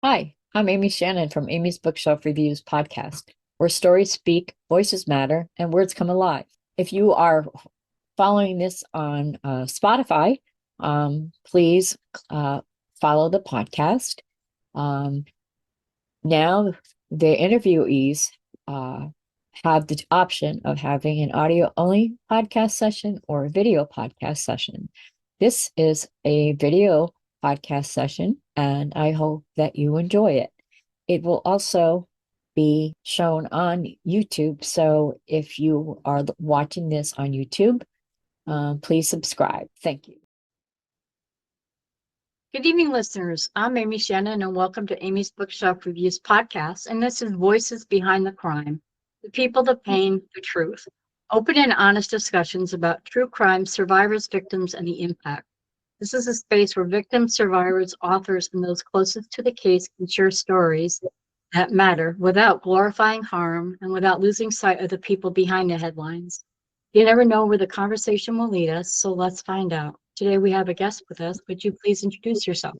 Hi, I'm Amy Shannon from Amy's Bookshelf Reviews podcast, where stories speak, voices matter, and words come alive. If you are following this on Spotify, please follow the podcast. Um, Now, the interviewees uh, have the option of having an audio only podcast session or a video podcast session. This is a video podcast session, and I hope that you enjoy it. It will also be shown on YouTube. So if you are watching this on YouTube, please subscribe. Thank you. Good evening, listeners. I'm Amy Shannon, and welcome to Amy's Bookshelf Reviews podcast. And this is Voices Behind the Crime, the people, the pain, the truth. Open and honest discussions about true crime, survivors, victims, and the impact. This is a space where victims, survivors, authors, and those closest to the case can share stories that matter without glorifying harm and without losing sight of the people behind the headlines. You never know where the conversation will lead us, so let's find out. Today we have a guest with us. Would you please introduce yourself?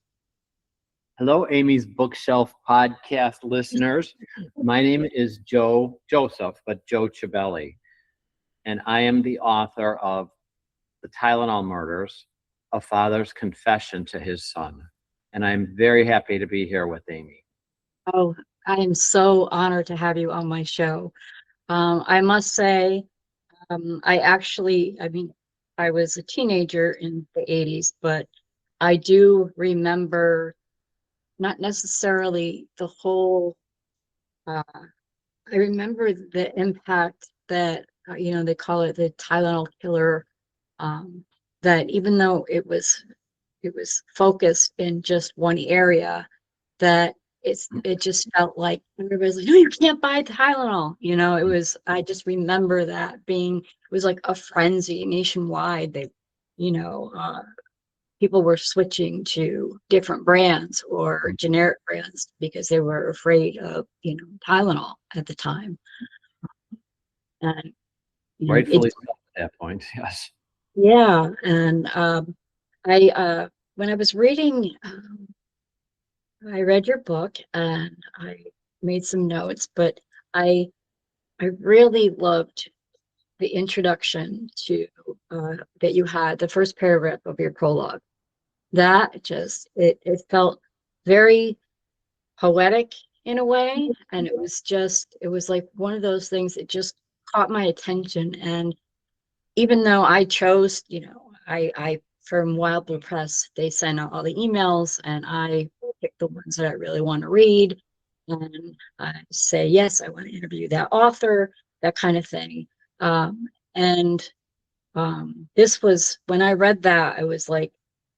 Hello, Amy's Bookshelf podcast listeners. My name is Joe Cibelli, and I am the author of The Tylenol Murders, A Father's Confession to His Son. And I'm very happy to be here with Amy. Oh, I am so honored to have you on my show. I must say, I was a teenager in the 80s, but I do remember not necessarily the whole, I remember the impact that, they call it the Tylenol killer, that even though it was focused in just one area, that it just felt like everybody's like, no, you can't buy Tylenol. I just remember that it was like a frenzy nationwide. People were switching to different brands or generic brands because they were afraid of, Tylenol at the time. And, Rightfully so at that point, yes. yeah. And when I was reading, I read your book and I made some notes, but I I really loved the introduction to that you had, the first paragraph of your prologue. That just it felt very poetic in a way, and it was like one of those things that just caught my attention. And even though I chose, I from Wild Blue Press, they send out all the emails, and I pick the ones that I really want to read, and I say yes, I want to interview that author, that kind of thing. And This was when I read that, I was like,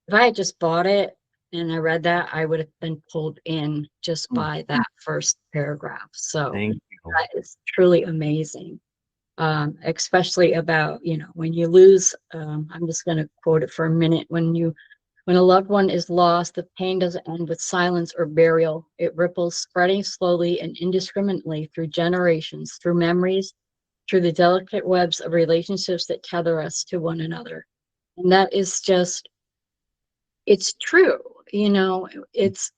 if I had just bought it and I read that, I would have been pulled in just by that first paragraph. So Thank you. that is truly amazing. Especially about, when you lose, I'm just going to quote it for a minute. When a loved one is lost, the pain doesn't end with silence or burial. It ripples, spreading slowly and indiscriminately through generations, through memories, through the delicate webs of relationships that tether us to one another. And that is just, it's true. It's,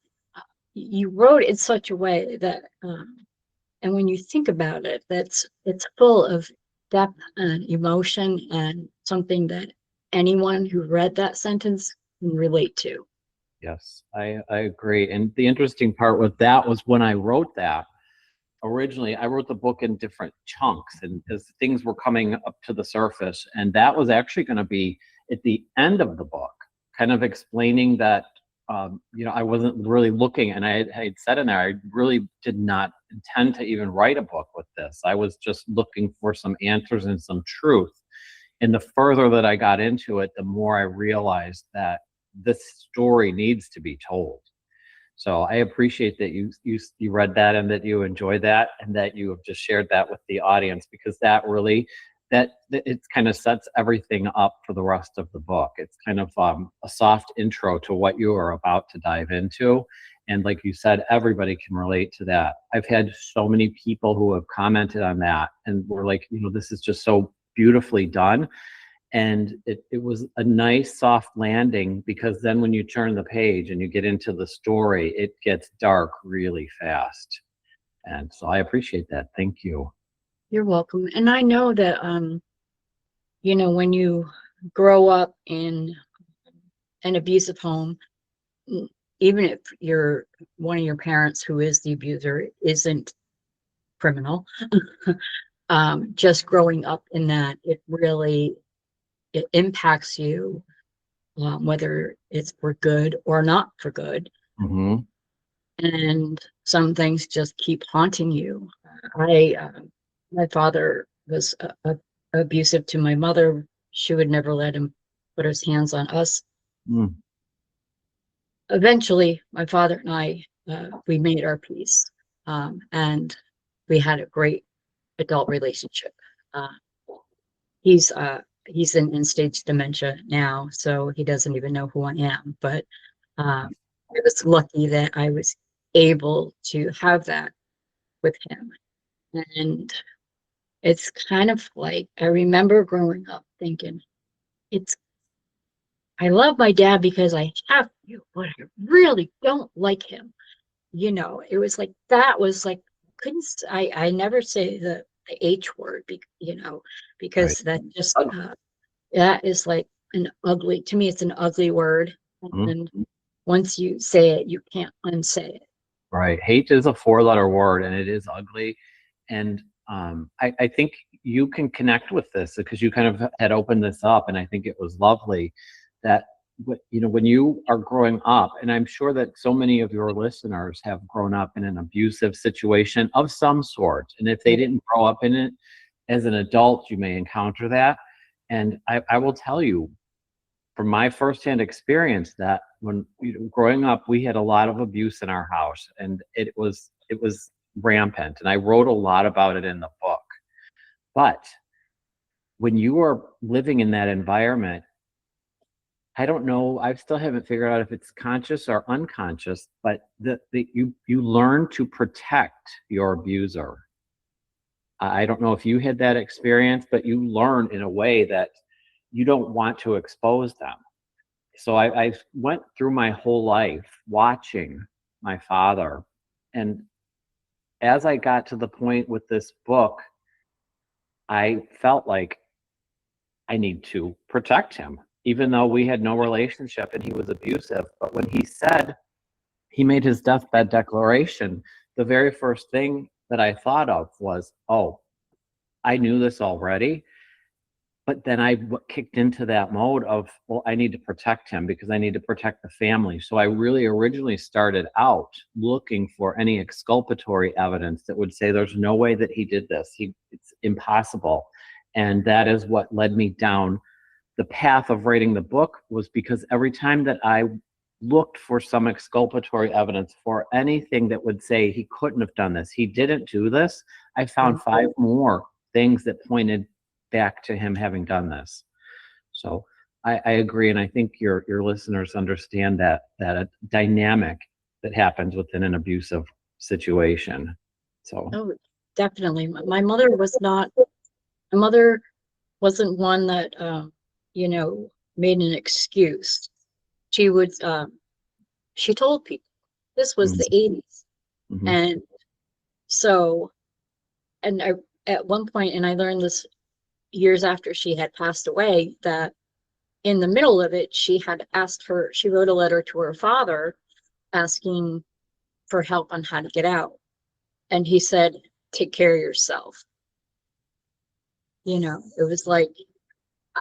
you wrote it in such a way that, and when you think about it, it's full of depth and emotion and something that anyone who read that sentence can relate to. Yes, I agree. And the interesting part with that was when I wrote that, originally I wrote the book in different chunks and as things were coming up to the surface, and that was actually going to be at the end of the book, kind of explaining that I wasn't really looking, and I had said in there I really did not intend to even write a book with this. I was just looking for some answers and some truth. And the further that I got into it, the more I realized that this story needs to be told. So I appreciate that you read that and that you enjoyed that and that you have just shared that with the audience, because that really that it kind of sets everything up for the rest of the book. It's kind of a soft intro to what you are about to dive into. And like you said, everybody can relate to that. I've had so many people who have commented on that and were like, this is just so beautifully done. And it was a nice soft landing, because then when you turn the page and you get into the story, it gets dark really fast. And so I appreciate that. Thank you. You're welcome. And I know that, when you grow up in an abusive home, even if one of your parents who is the abuser isn't criminal, just growing up in that, it impacts you, whether it's for good or not for good. Mm-hmm. And some things just keep haunting you. My father was abusive to my mother. She would never let him put his hands on us. Mm. Eventually, my father and I, we made our peace, and we had a great adult relationship. Uh, he's in end-stage dementia now, so he doesn't even know who I am. But I was lucky that I was able to have that with him. And it's kind of like, I remember growing up thinking, I love my dad because I have to, but I really don't like him. It was like, that was like, I never say the H word, Right. because that is like to me, it's an ugly word. Mhm. And once you say it, you can't unsay it. Right. Hate is a 4-letter word, and it is ugly. And I think you can connect with this because you kind of had opened this up, and I think it was lovely that when you are growing up, and I'm sure that so many of your listeners have grown up in an abusive situation of some sort, and if they didn't grow up in it as an adult, you may encounter that. And I will tell you from my firsthand experience that when growing up, we had a lot of abuse in our house, and it was rampant. And I wrote a lot about it in the book. But when you are living in that environment, I don't know, I still haven't figured out if it's conscious or unconscious, but you learn to protect your abuser. I don't know if you had that experience, but you learn in a way that you don't want to expose them. So I went through my whole life watching my father. And as I got to the point with this book, I felt like I need to protect him, even though we had no relationship and he was abusive. But when he made his deathbed declaration, the very first thing that I thought of was, oh, I knew this already. But then I kicked into that mode of, well, I need to protect him because I need to protect the family. So I really originally started out looking for any exculpatory evidence that would say there's no way that he did this. It's impossible. And that is what led me down the path of writing the book, was because every time that I looked for some exculpatory evidence for anything that would say he couldn't have done this, he didn't do this, I found 5 more things that pointed back to him having done this. So I agree, and I think your listeners understand that a dynamic that happens within an abusive situation. So Oh, definitely. My mother wasn't one that made an excuse. She would she told people this was the 80s. mhm. And so, and I at one point, and I learned this years after she had passed away, that in the middle of it, she wrote a letter to her father asking for help on how to get out. And he said, take care of yourself. It was like,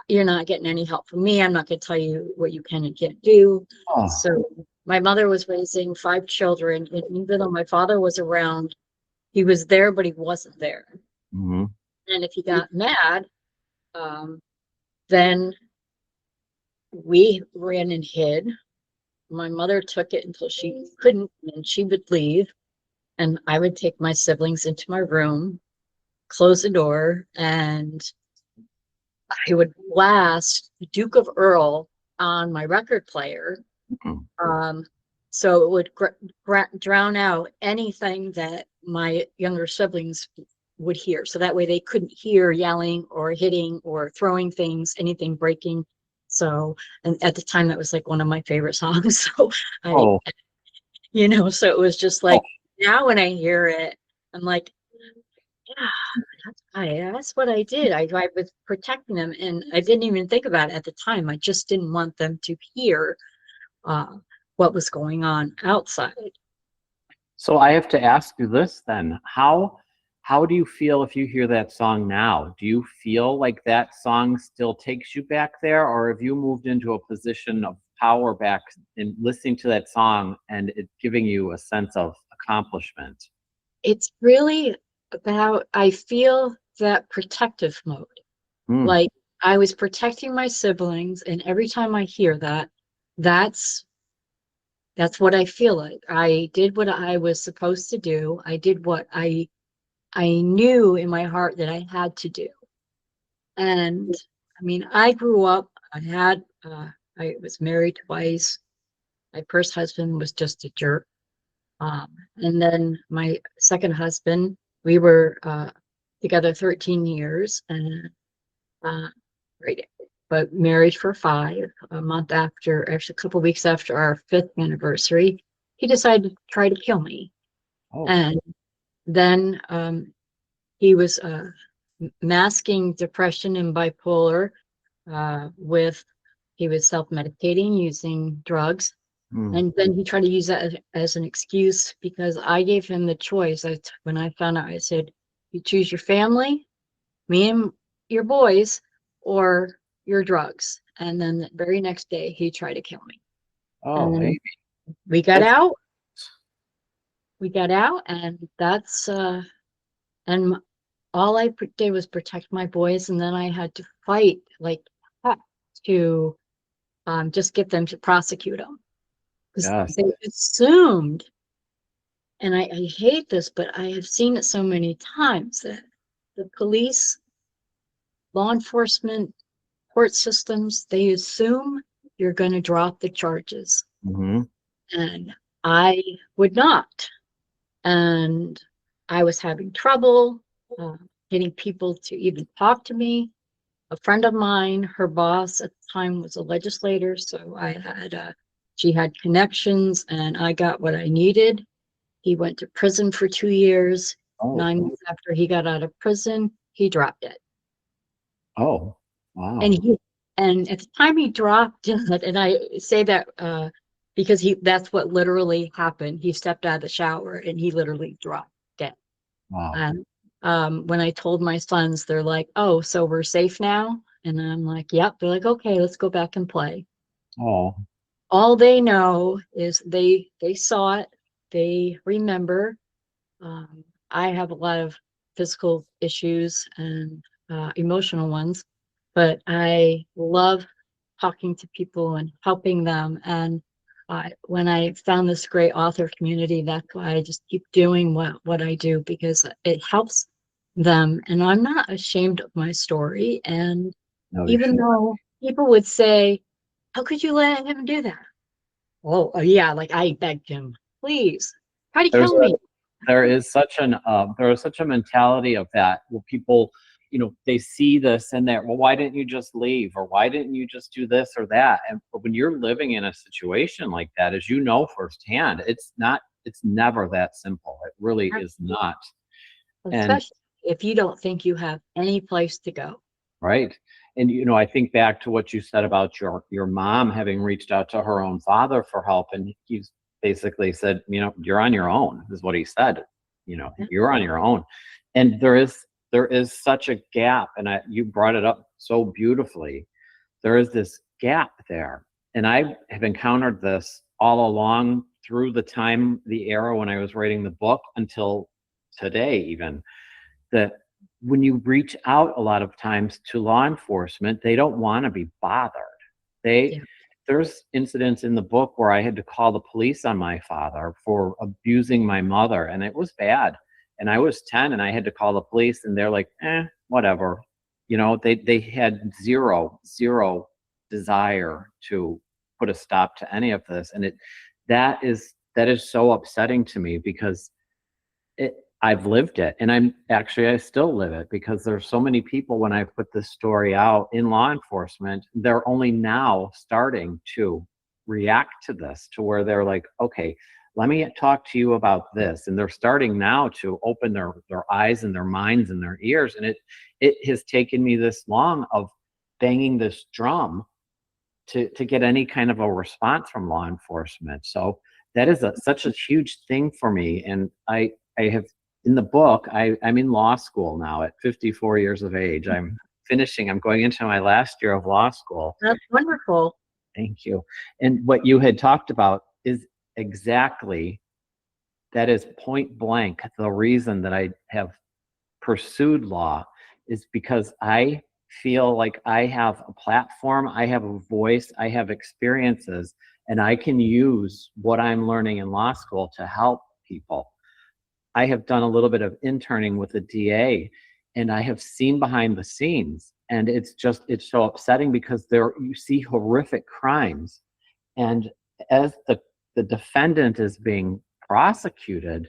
you're not getting any help from me. I'm not going to tell you what you can and can't do. Oh, So my mother was raising 5 children. And even though my father was around, he was there, but he wasn't there. mhm. And if he got mad, then we ran and hid. My mother took it until she couldn't, and she would leave. And I would take my siblings into my room, close the door, and I would blast Duke of Earl on my record player. Mhm. So it would drown out anything that my younger siblings would hear. So that way they couldn't hear yelling or hitting or throwing things, anything breaking. So, and at the time that was like one of my favorite songs. So I, Oh, so it was just oh, like, now when I hear it, I'm like, yeah, that's what I did. I was protecting them, and I didn't even think about it at the time. I just didn't want them to hear uh, what was going on outside. so I have to ask you this then. How do you feel if you hear that song now? Do you feel like that song still takes you back there, or have you moved into a position of power back in listening to that song and it giving you a sense of accomplishment? It's really about, I feel that protective mode. Mm. Like I was protecting my siblings, and every time I hear that, that's that's what I feel like. I did what I was supposed to do. I did what I knew in my heart that I had to do. And I mean, I grew up, I was married twice. My first husband was just a jerk. And then my second husband, we were together 13 years, and uh, right, but married for 5. A month after, actually a couple weeks after our 5th anniversary, he decided to try to kill me. Oh, And then he was masking depression and bipolar with, he was self-medicating using drugs. mm. And then he tried to use that as an excuse, because I gave him the choice. When I found out, I said, you choose your family, me and your boys, or your drugs. And then the very next day, he tried to kill me. And Oh, then Amy, we got that's out. We got out, and and all I did was protect my boys, and then I had to fight like heck to just get them to prosecute them, because yes. they assumed, and I hate this, but I have seen it so many times, that the police, law enforcement, court systems, they assume you're going to drop the charges. Hmm. And I would not. And I was having trouble uh, getting people to even talk to me. A friend of mine, her boss at the time was a legislator, so she had connections, and I got what I needed. He went to prison for 2 years. Oh, 9 months after he got out of prison, he dropped it. oh, And wow. at the time he dropped it, and I say that because that's what literally happened. He stepped out of the shower and he literally dropped dead. Wow. And when I told my sons, they're like, "Oh, so we're safe now?" And I'm like, "Yep." They're like, "Okay, let's go back and play." Oh, All they know is they saw it, they remember. I have a lot of physical issues and emotional ones, but I love talking to people and helping them. And when I found this great author community, that's why I just keep doing what I do, because it helps them. And I'm not ashamed of my story. And no, you even should. though people would say, how could you let him do that? Oh, yeah, like I begged him, please try to There's kill me. there is such a mentality of that where people, they see this and they're, well, why didn't you just leave, or why didn't you just do this or that? And but when you're living in a situation like that, as you know firsthand, it's never that simple. It really is not. And Especially if you don't think you have any place to go. right. And I think back to what you said about your mom having reached out to her own father for help, and he's basically said, you're on your own, is what he said. Yeah. You're on your own. And there is such a gap, and you brought it up so beautifully. There is this gap there. And I have encountered this all along through the era when I was writing the book until today, even, that when you reach out a lot of times to law enforcement, they don't want to be bothered. They Yeah. There's incidents in the book where I had to call the police on my father for abusing my mother, and it was bad. And I was 10 and I had to call the police, and they're like, whatever. They had zero desire to put a stop to any of this. And that is so upsetting to me, because I've lived it, and I still live it, because there's so many people, when I put this story out in law enforcement, they're only now starting to react to this, to where they're like, okay, let me talk to you about this. And they're starting now to open their eyes and their minds and their ears. And it has taken me this long of banging this drum to get any kind of a response from law enforcement. So that is such a huge thing for me. And I have, in the book, I'm in law school now at 54 years of age. I'm going into my last year of law school. That's wonderful. Thank you. And what you had talked about is exactly, that is point blank the reason that I have pursued law, is because I feel like I have a platform, I have a voice, I have experiences, and I can use what I'm learning in law school to help people. I have done a little bit of interning with the DA, and I have seen behind the scenes, and it's so upsetting, because you see horrific crimes, and as the defendant is being prosecuted,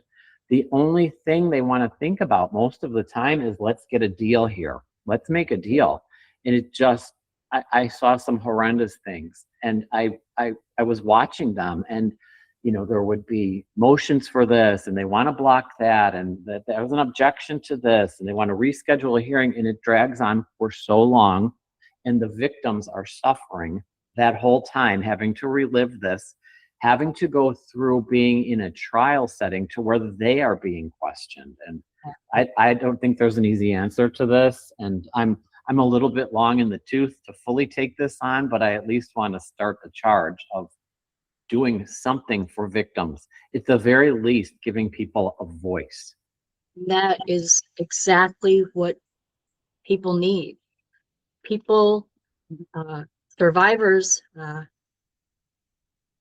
the only thing they want to think about most of the time is, let's get a deal here. Let's make a deal. And I saw some horrendous things, and I was watching them, and there would be motions for this, and they want to block that, and that there was an objection to this, and they want to reschedule a hearing, and it drags on for so long, and the victims are suffering that whole time, having to relive this, having to go through being in a trial setting to where they are being questioned. And I don't think there's an easy answer to this, and I'm a little bit long in the tooth to fully take this on, but I at least want to start the charge of doing something for victims. At the very least, giving people a voice. That is exactly what people need. People, survivors,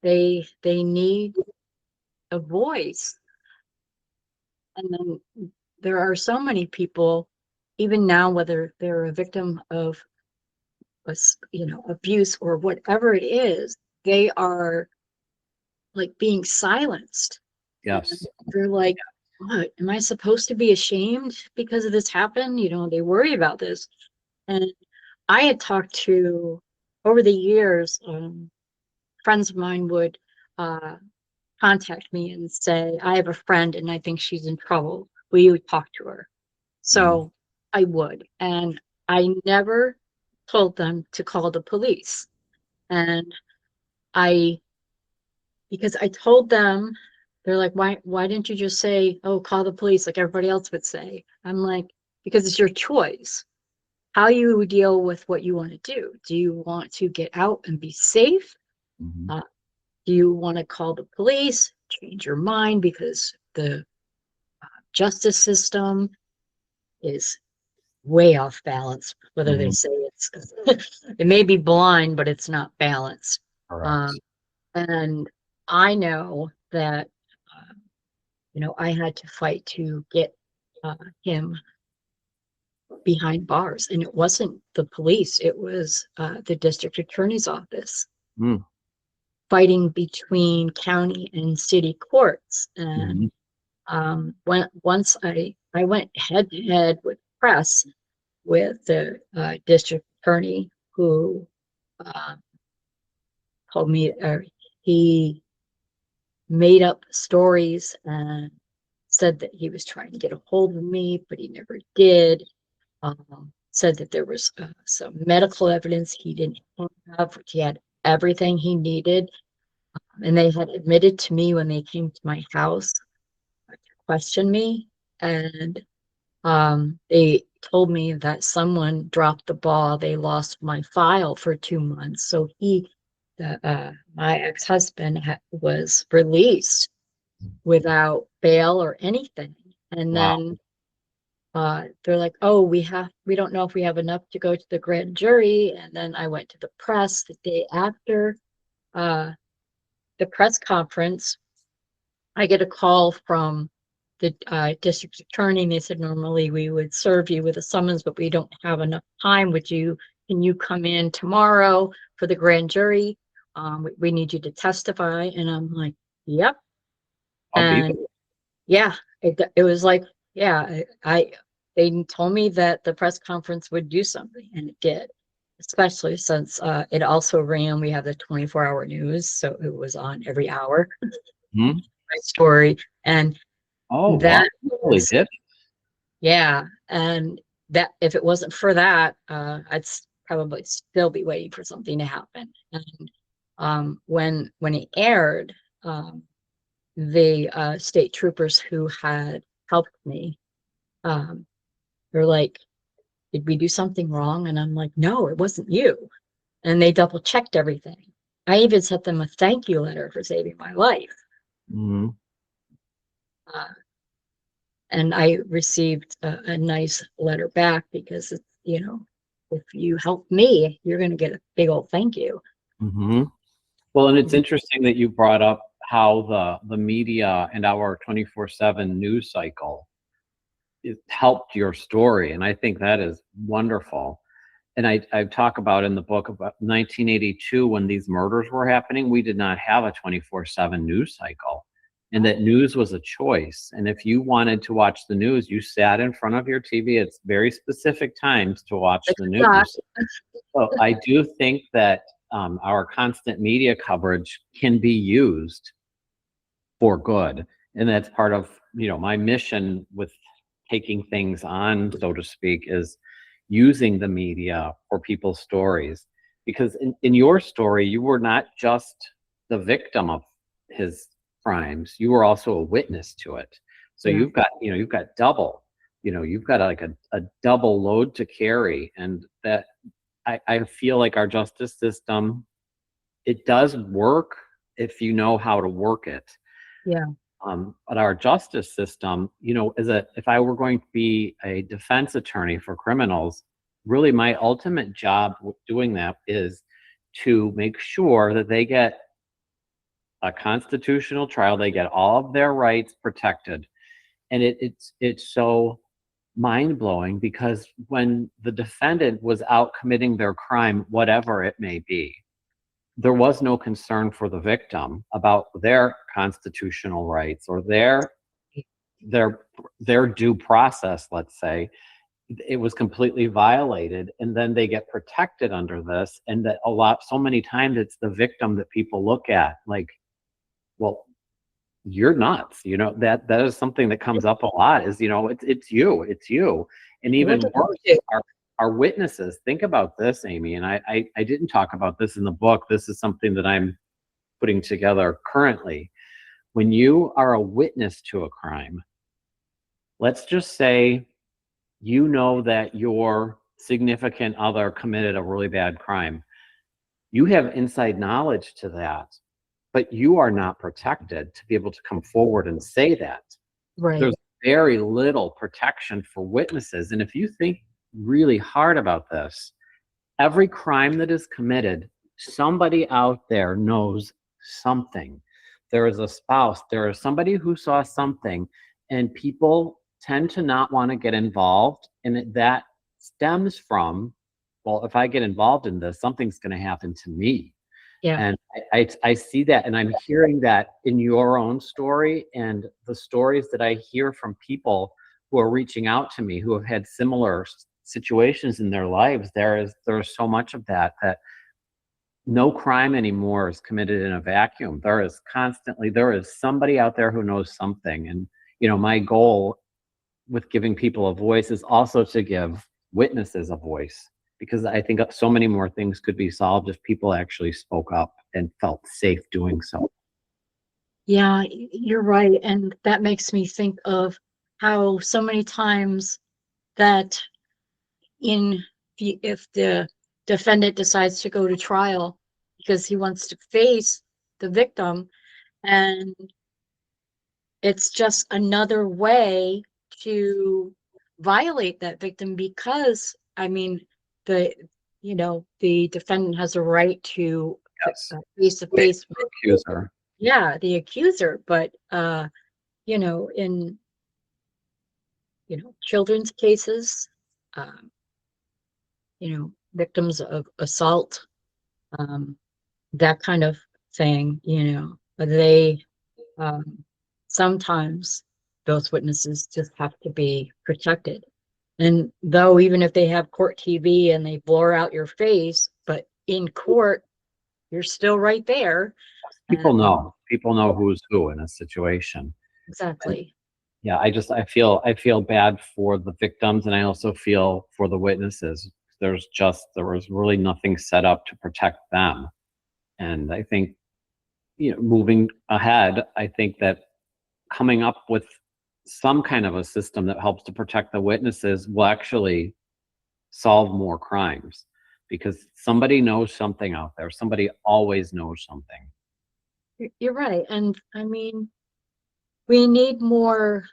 they need a voice. And then there are so many people, even now, whether they're a victim of abuse or whatever it is, they are like being silenced. Yes. They're like, what, am I supposed to be ashamed because of this happened? They worry about this. And I had talked to, over the years, friends of mine would contact me and say, I have a friend and I think she's in trouble. Will you talk to her? So I would. And I never told them to call the police. And because I told them, they're like, why didn't you just say, oh, call the police like everybody else would say? I'm like, because it's your choice how you deal with what you want to do. Do you want to get out and be safe? Mm-hmm. Do you want to call the police, change your mind because the justice system is way off balance, whether they say it may be blind, but it's not balanced. And I know that, I had to fight to get him behind bars, and it wasn't the police, it was the district attorney's office fighting between county and city courts. And once I went head to head with press with the district attorney, who told me he made up stories and said that he was trying to get a hold of me, but he never did. Said that there was some medical evidence he didn't have, which he had everything he needed. And they had admitted to me when they came to my house to question me. And they told me that someone dropped the ball. They lost my file for 2 months. So my ex-husband was released without bail or anything. And then they're like, oh, we don't know if we have enough to go to the grand jury. And then I went to the press the day after the press conference. I get a call from the district attorney, and they said, normally we would serve you with a summons, but we don't have enough time. Can you come in tomorrow for the grand jury? We need you to testify. And I'm like, yep. And yeah, it was like Yeah, they told me that the press conference would do something, and it did. Especially since it also ran. We have the 24-hour news, so it was on every hour. Hmm? My story, and Oh, wow. that You really was, did. yeah, and that if it wasn't for that, probably still be waiting for something to happen. And when it aired, the state troopers who had helped me, um, they're like, "Did we do something wrong?" And I'm like, "No, it wasn't you." And they double checked everything. I even sent them a thank you letter for saving my life. Mhm. Uh, and I received a nice letter back because it's, if you help me, you're going to get a big old thank you. Mhm. Well, and it's interesting that you brought up how the media and our 24/7 news cycle it helped your story, and I think that is wonderful. And I talk about in the book about 1982 when these murders were happening, we did not have a 24/7 news cycle, and that news was a choice. And if you wanted to watch the news, you sat in front of your TV at very specific times to watch the news. So I do think that our constant media coverage can be used for good, and that's part of my mission with taking things on, so to speak, is using the media for people's stories. Because in your story, you were not just the victim of his crimes; you were also a witness to it. So Yeah. you've got double. You've got like a double load to carry, and that I feel like our justice system, it does work if you know how to work it. Yeah. But our justice system, if I were going to be a defense attorney for criminals, really my ultimate job with doing that is to make sure that they get a constitutional trial, they get all of their rights protected. And it's so mind blowing because when the defendant was out committing their crime, whatever it may be, there was no concern for the victim about their constitutional rights or their their due process, let's say. It was completely violated, and then they get protected under this. And that so many times it's the victim that people look at like, well, you're nuts. That is something that comes up a lot is, it's you. And What even did worse, you do? our witnesses. Think about this, Amy, and I didn't talk about this in the book. This is something that I'm putting together currently. When you are a witness to a crime, let's just say you know that your significant other committed a really bad crime. You have inside knowledge to that, but you are not protected to be able to come forward and say that. Right. There's very little protection for witnesses. And if you think really hard about this, every crime that is committed, somebody out there knows something. There is a spouse, there is somebody who saw something, and people tend to not want to get involved. And that stems from, well, if I get involved in this, something's going to happen to me. Yeah. And I see that, and I'm hearing that in your own story and the stories that I hear from people who are reaching out to me who have had similar situations in their lives. There's so much of that no crime anymore is committed in a vacuum. There is somebody out there who knows something. And my goal with giving people a voice is also to give witnesses a voice, because I think so many more things could be solved if people actually spoke up and felt safe doing so. Yeah, you're right. And that makes me think of how so many times that in if the defendant decides to go to trial because he wants to face the victim, and it's just another way to violate that victim because the the defendant has a right to Yes. face to Wait, face with, accuser. yeah, the accuser. But in children's cases, um victims of assault, um that kind of thing, they, um sometimes those witnesses just have to be protected. And though even if they have court TV and they blur out your face, but in court, you're still right there. People know who's who in a situation. Exactly. Yeah, I feel bad for the victims, and I also feel for the witnesses. There was really nothing set up to protect them. And I think, moving ahead, I think that coming up with some kind of a system that helps to protect the witnesses will actually solve more crimes, because somebody knows something out there. Somebody always knows something. You're right. And I mean, we need more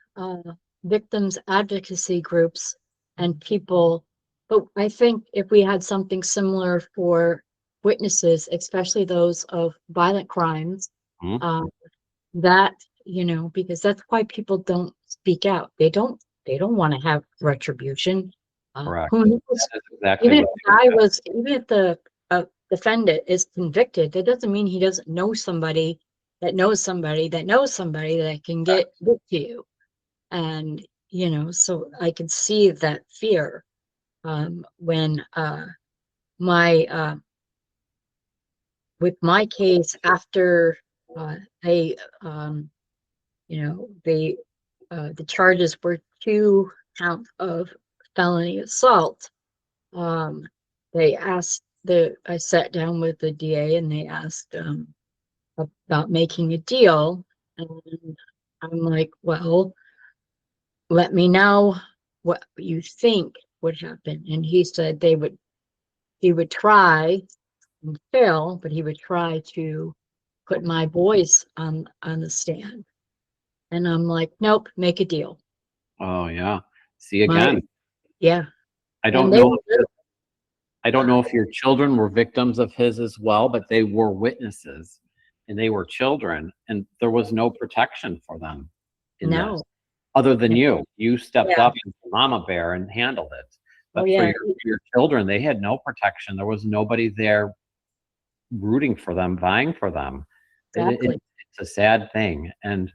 victims advocacy groups and people. But I think if we had something similar for witnesses, especially those of violent crimes, Mhm. that, because that's why people don't speak out. They don't want to have retribution. Correct. Who knows? That is exactly what Even if the defendant is convicted, that doesn't mean he doesn't know somebody that knows somebody that knows somebody that can get to you. And, so I can see that fear when my with my case after they they the charges were 2 counts of felony assault. They asked I sat down with the DA and they asked about making a deal, and I'm like, well, let me know what you think would happen. And he said he would try and fail, but he would try to put my boys on the stand. And I'm like, nope, make a deal. Oh yeah. See My again. Yeah. I And don't they know. were I don't know if your children were victims of his as well, but they were witnesses, and they were children, and there was no protection for them in this, no. other than you. You stepped Yeah. up as the mama bear and handled it. Oh But for yeah. your children, they had no protection. There was nobody there rooting for them, vying for them. Exactly. It's a sad thing. And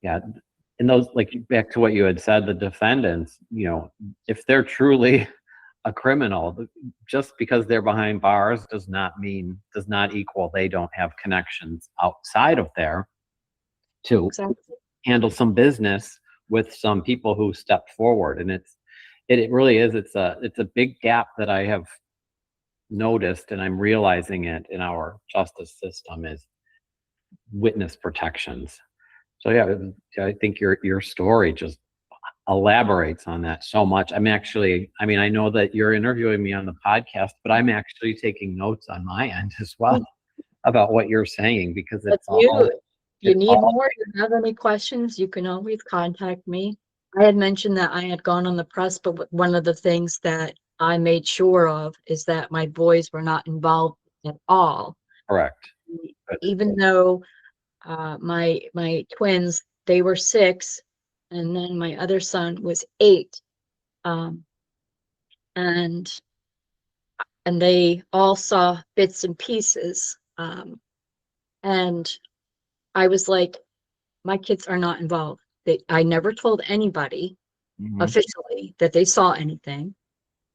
yeah, and those, like, back to what you had said, the defendants, if they're truly a criminal, just because they're behind bars does not equal they don't have connections outside of there to Exactly. handle some business with some people who step forward. And it really is, it's a big gap that I have noticed, and I'm realizing it in our justice system, is witness protections. So yeah, I think your story just elaborates on that so much. I mean, I know that you're interviewing me on the podcast, but I'm actually taking notes on my end as well about what you're saying, because If you need more, you have any questions, you can always contact me. I had mentioned that I had gone on the press, but one of the things that I made sure of is that my boys were not involved at all. correct. Good. Even though my twins, they were 6, and then my other son was 8. Um, and they all saw bits and pieces. And I was like, my kids are not involved. I never told anybody Mhm. officially that they saw anything.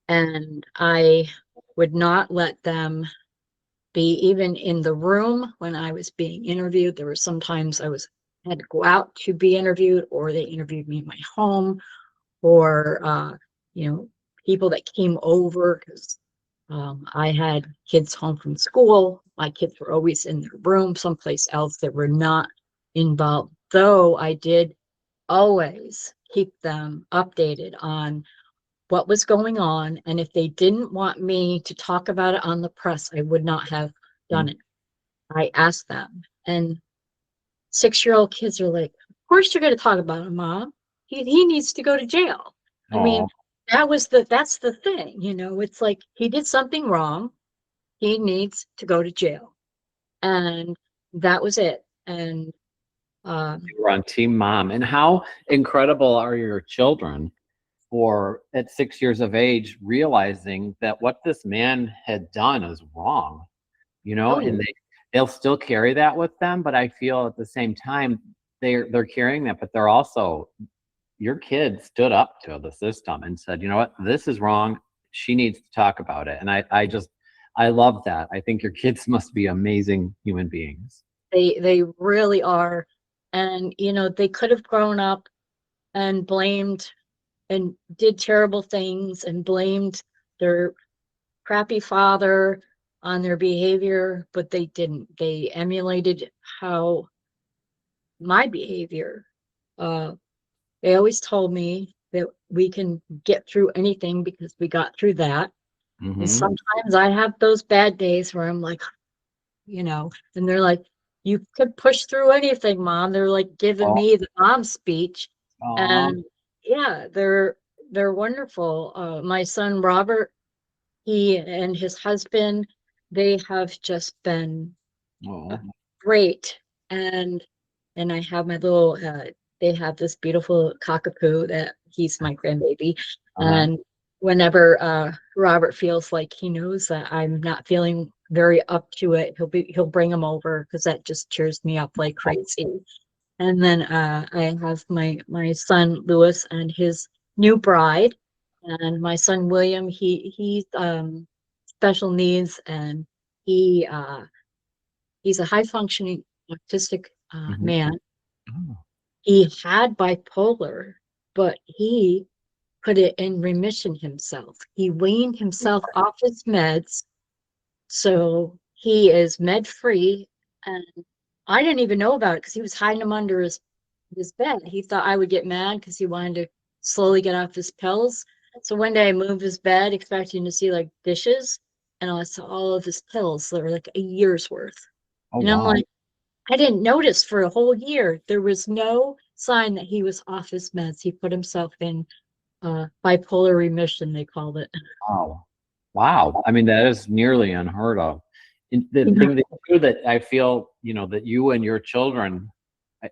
And I would not let them be even in the room when I was being interviewed. There were sometimes had to go out to be interviewed, or they interviewed me in my home, or people that came over because I had kids home from school. My kids were always in their room someplace else that were not involved, though I did always keep them updated on what was going on. And if they didn't want me to talk about it on the press, I would not have done it. I asked them. And 6-year-old kids are like, of course you're going to talk about him, Mom. He needs to go to jail. I mean, Oh, that's the thing, it's like he did something wrong. He needs to go to jail. And that was it. And you were on Team Mom. And how incredible are your children for, at 6 years of age, realizing that what this man had done is wrong, oh, and they'll still carry that with them. But I feel at the same time, they're carrying that, but they're also, your kids stood up to the system and said, you know what, this is wrong. She needs to talk about it. And I love that. I think your kids must be amazing human beings. They really are. And, they could have grown up and blamed and did terrible things and blamed their crappy father on their behavior, but they didn't. They emulated how my behavior. They always told me that we can get through anything because we got through that. And sometimes I have those bad days where I'm like, and they're like, you could push through anything, Mom. They're like giving Oh, me the mom speech. aw. And yeah, they're wonderful. My son Robert, he and his husband, they have just been Oh. great. And I have my little they have this beautiful cockapoo that he's my grandbaby. And whenever Robert feels like he knows that I'm not feeling very up to it, he'll bring him over because that just cheers me up like crazy. And then I have my son Lewis and his new bride, and my son William. He's special needs, and he he's a high functioning autistic Mhm. man. Oh. He had bipolar, but he put it in remission himself. He weaned himself off his meds, so he is med free. And I didn't even know about it because he was hiding them under his bed. He thought I would get mad because he wanted to slowly get off his pills. So one day I moved his bed, expecting to see like dishes, and I saw all of his pills that were like a year's worth. Oh, And I'm wow. like, I didn't notice for a whole year. There was no sign that he was off his meds. He put himself in bipolar remission, they called it. Wow. Wow. I mean, that is nearly unheard of. And the thing that too that I feel, that you and your children,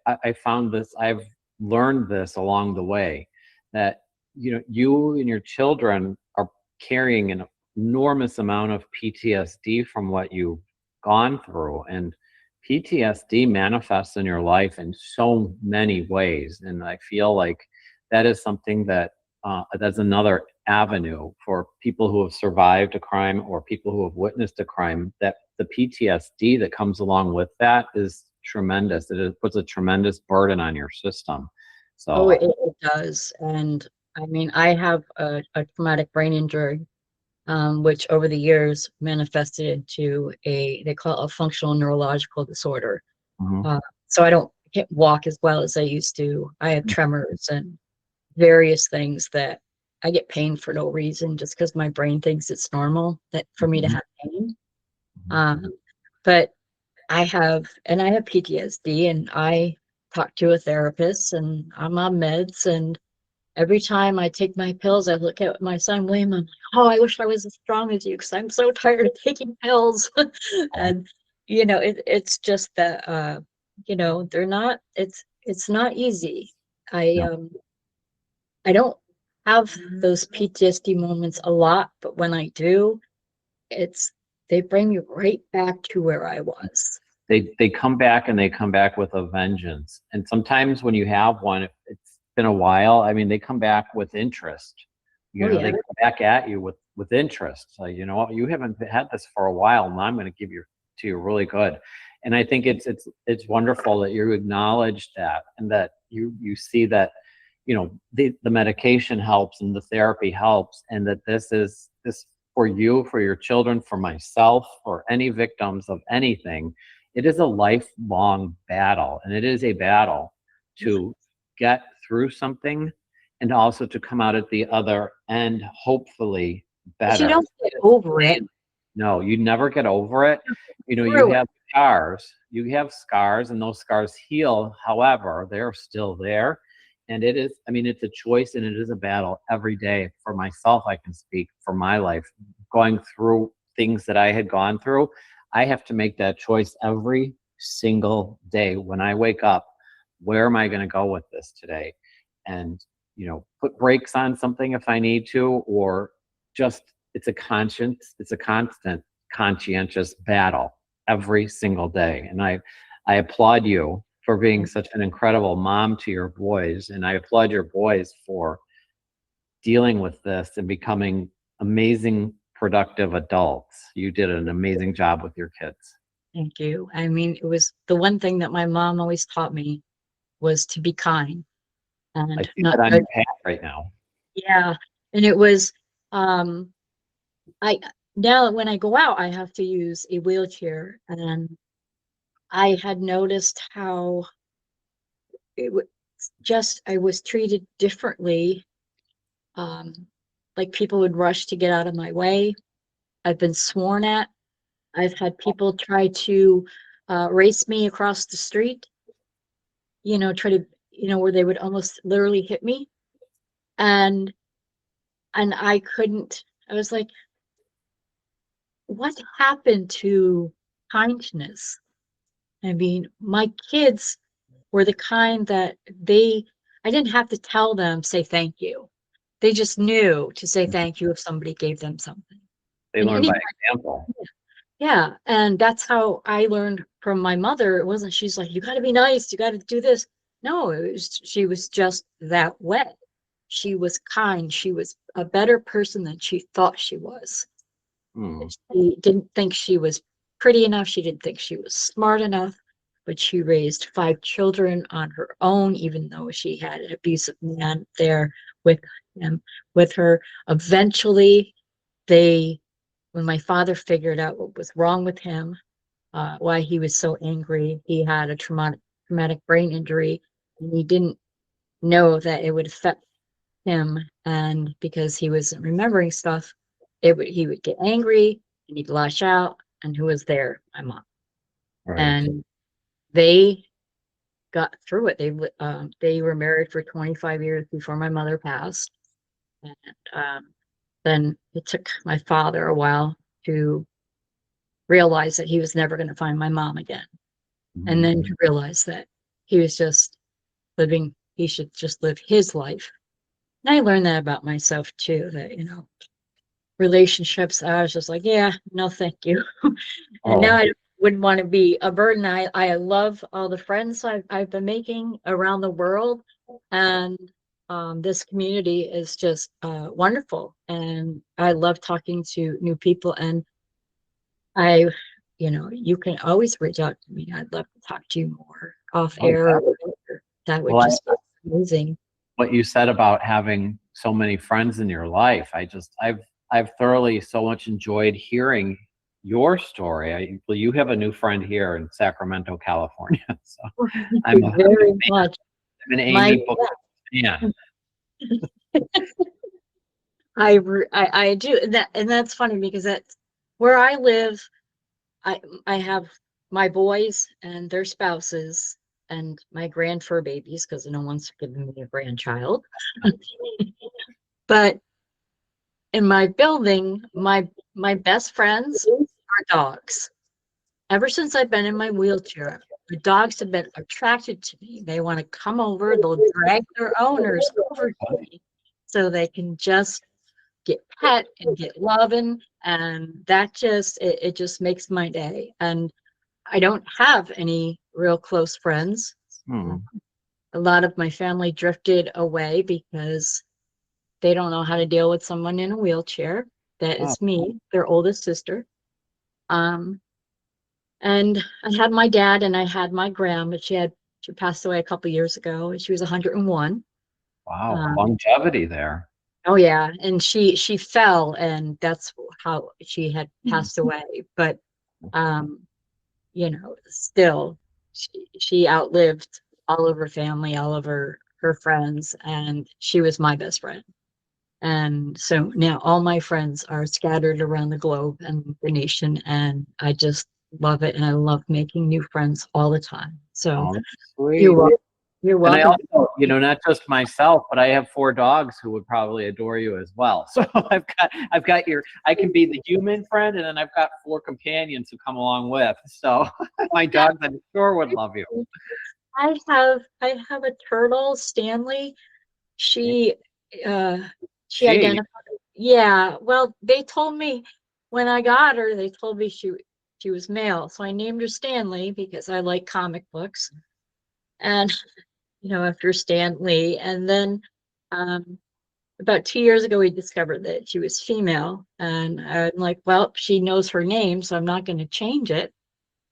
I found this, I've learned this along the way, that, you and your children are carrying an enormous amount of PTSD from what you've gone through. And PTSD manifests in your life in so many ways. And I feel like that is something that's another avenue for people who have survived a crime or people who have witnessed a crime, that the PTSD that comes along with that is tremendous. Puts a tremendous burden on your system. Oh, So, it does. And I mean, I have a traumatic brain injury, which over the years manifested into they call it a functional neurological disorder. mhm. So I can't walk as well as I used to. I have tremors and various things that I get pain for no reason just because my brain thinks it's normal that for me to Mhm. have pain. But I have PTSD, and I talk to a therapist, and I'm on meds. And every time I take my pills, I look at my son William. I'm like, oh, I wish I was as strong as you because I'm so tired of taking pills. And it's just that they're not. It's not easy. I No, um I don't have those PTSD moments a lot, but when I do, it's they bring me right back to where I was. they come back, and they come back with a vengeance. And sometimes when you have one, if it's been a while, I mean, they come back with interest. Oh They yeah. come back at you with interest. So, what, you haven't had this for a while, and I'm going to give you to you really good. And I think it's wonderful that you acknowledge that, and that you see that, the medication helps and the therapy helps, and that this for you, for your children, for myself, for any victims of anything, it is a lifelong battle, and it is a battle to get through something, and also to come out at the other end, hopefully If you better. don't get over it, No, you never get over it. You through it. have scars. You have scars, and those scars heal. However, they're still there. And it is, I mean, it's a choice, and it is a battle every day. For myself, I can speak for my life. Going through things that I had gone through, I have to make that choice every single day when I wake up. Where am I going to go with this today? And, put brakes on something if I need to, or just, it's a constant conscientious battle every single day. And I applaud you for being such an incredible mom to your boys. And I applaud your boys for dealing with this and becoming amazing, productive adults. You did an amazing job with your kids. Thank you. I mean, it was the one thing that my mom always taught me was to be kind I and see not, that on your hat right now. yeah. And it was, I, now when I go out, I have to use a wheelchair, and I had noticed how it was just, I was treated differently. Um, like people would rush to get out of my way. I've been sworn at. I've had people try to race me across the street, try to, where they would almost literally hit me. And I couldn't, I was like, what happened to kindness? I mean, my kids were the kind that I didn't have to tell them, say thank you. They just knew to say thank you if somebody gave them something. They And learn by any, example. yeah, and that's how I learned from my mother. It wasn't, she's like, you got to be nice, you got to do this. No, she was just that way. She was kind. She was a better person than she thought she was. Hmm. She didn't think she was pretty enough. She didn't think she was smart enough, but she raised 5 children on her own, even though she had an abusive man there with him, with her. Eventually, when my father figured out what was wrong with him, why he was so angry, he had a traumatic brain injury, and he didn't know that it would affect him. And because he wasn't remembering stuff, he would get angry and he'd lash out. And who was there? My mom. Right. And they got through it. They were married for 25 years before my mother passed. And then it took my father a while to realize that he was never going to find my mom again. And then to realize that he was just he should just live his life. And I learned that about myself too, that, relationships, I was just like, yeah, no, thank you. And now Oh, I wouldn't want to be a burden. I love all the friends I've been making around the world. And this community is just wonderful. And I love talking to new people. And you can always reach out to me. I'd love to talk to you more off oh, air or whatever. That would well, just be amazing. what you said about having so many friends in your life, I've thoroughly so much enjoyed hearing your story. Well, you have a new friend here in Sacramento, California. So Thank I'm you a, very much. I'm an My Amy book fan. I do that, and that's funny because that's where I live. I have my boys and their spouses and my grand fur babies because no one's given me a grandchild. But in my building, my best friends are dogs. Ever since I've been in my wheelchair, the dogs have been attracted to me. They want to come over. They'll drag their owners over to me so they can just get pet and get loving. And that it just makes my day. And I don't have any real close friends. Hmm. A lot of my family drifted away because they don't know how to deal with someone in a wheelchair. That Oh, is me, their oldest sister. Um, and I had my dad and I had my grandma, but she passed away a couple years ago and she was 101. wow, Um, longevity there. oh yeah, and she fell and that's how she had passed away. But um, still she outlived all of her family, all of her friends, and she was my best friend. And so now all my friends are scattered around the globe and the nation, and I just love it. And I love making new friends all the time. So Oh, that's you're sweet. welcome. You're And I welcome. also, not just myself, but I have 4 dogs who would probably adore you as well. So I can be the human friend, and then I've got 4 companions who come along with. So my dogs, I'm sure, would love you. I have a turtle, Stanley. She uh she Gee, identified, yeah, well, they told me when I got her, they told me she was male. So I named her Stanley because I like comic books. and after Stan Lee. And then about 2 years ago, we discovered that she was female, and I'm like, well, she knows her name, so I'm not going to change it.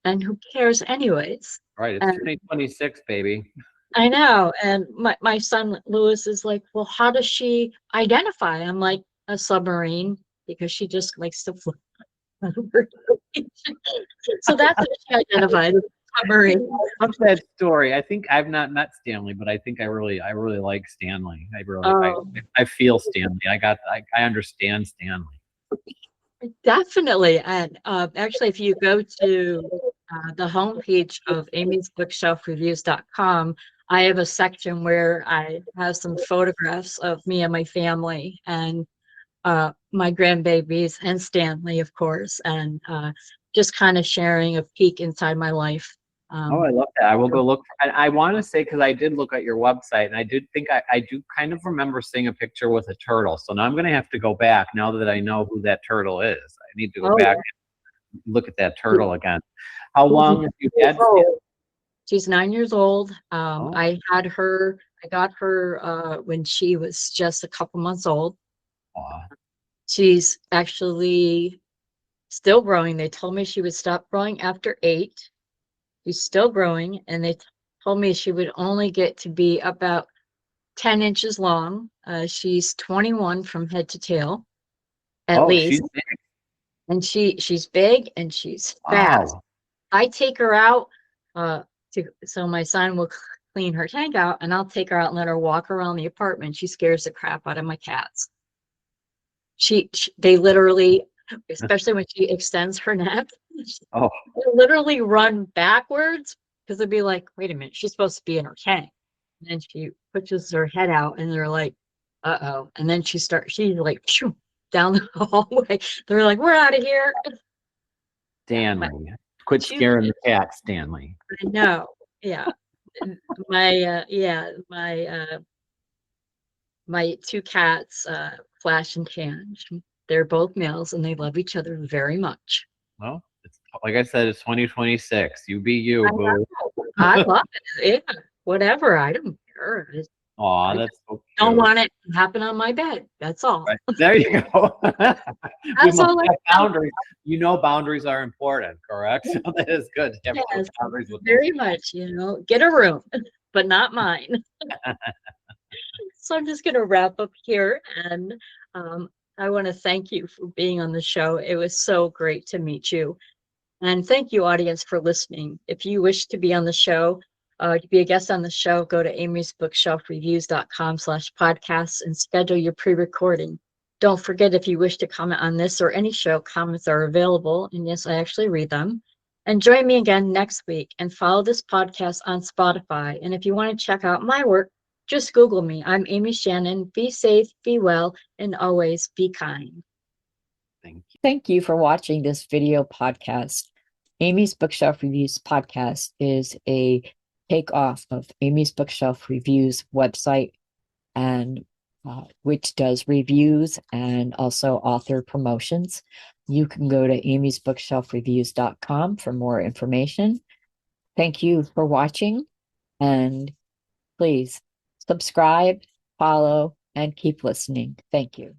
And who cares anyways? Right. It's And 2026, baby. I know. And my son Lewis is like, well, how does she identify? I'm like, a submarine, because she just likes to float over. So that's how she identifies, a submarine. Love that story. I think I've not met Stanley, but I think I really like Stanley. Oh, I feel Stanley. I understand Stanley. definitely. And actually, if you go to the homepage of amysbookshelfreviews.com, I have a section where I have some photographs of me and my family, and my grandbabies, and Stanley, of course, and just kind of sharing a peek inside my life. Oh, I love that. I will go look. And I want to say, because I did look at your website, and I did think I do kind of remember seeing a picture with a turtle. So now I'm going to have to go back now that I know who that turtle is. I need to go back and look at that turtle again. How long have you had Stanley? She's 9 years old. Oh. I got her when she was just a couple months old. Aw. She's actually still growing. They told me she would stop growing after 8. She's still growing, and they told me she would only get to be about 10 inches long. She's 21 from head to tail, at Oh, she's least. big. And she's big, and she's fast. Wow. I take her out so my son will clean her tank out, and I'll take her out and let her walk around the apartment. She scares the crap out of my cats. They literally, especially when she extends her neck, Oh, they literally run backwards, because they'd be like, wait a minute, she's supposed to be in her tank. And then she pushes her head out, and they're like, uh-oh. And then she's like, shoo, down the hallway. They're like, we're out of here. Stanley. Quit She's- scaring the cat, Stanley. I know. Yeah. My two cats, Flash and Tan, they're both males, and they love each other very much. Well, it's, like I said, it's 2026. You be you, boo. I love it. Yeah, whatever. I don't care. Aw, I that's so don't cute. want it to happen on my bed. That's all. Right. There you go. We That's must all I have boundaries. You know, boundaries are important, correct? So that is good to have Yes, boundaries with very much. Get a room, but not mine. So I'm just going to wrap up here, and I want to thank you for being on the show. It was so great to meet you. And thank you, audience, for listening. If you wish to be on the show, to be a guest on the show, go to amysbookshelfreviews.com/podcasts and schedule your pre-recording. Don't forget, if you wish to comment on this or any show, comments are available. And yes, I actually read them. And join me again next week, and follow this podcast on Spotify. And if you want to check out my work, just Google me. I'm Amy Shannon. Be safe, be well, and always be kind. Thank you. Thank you for watching this video podcast. Amy's Bookshelf Reviews podcast is a takeoff of Amy's Bookshelf Reviews website, and which does reviews and also author promotions. You can go to amysbookshelfreviews.com for more information. Thank you for watching, and please subscribe, follow, and keep listening. Thank you.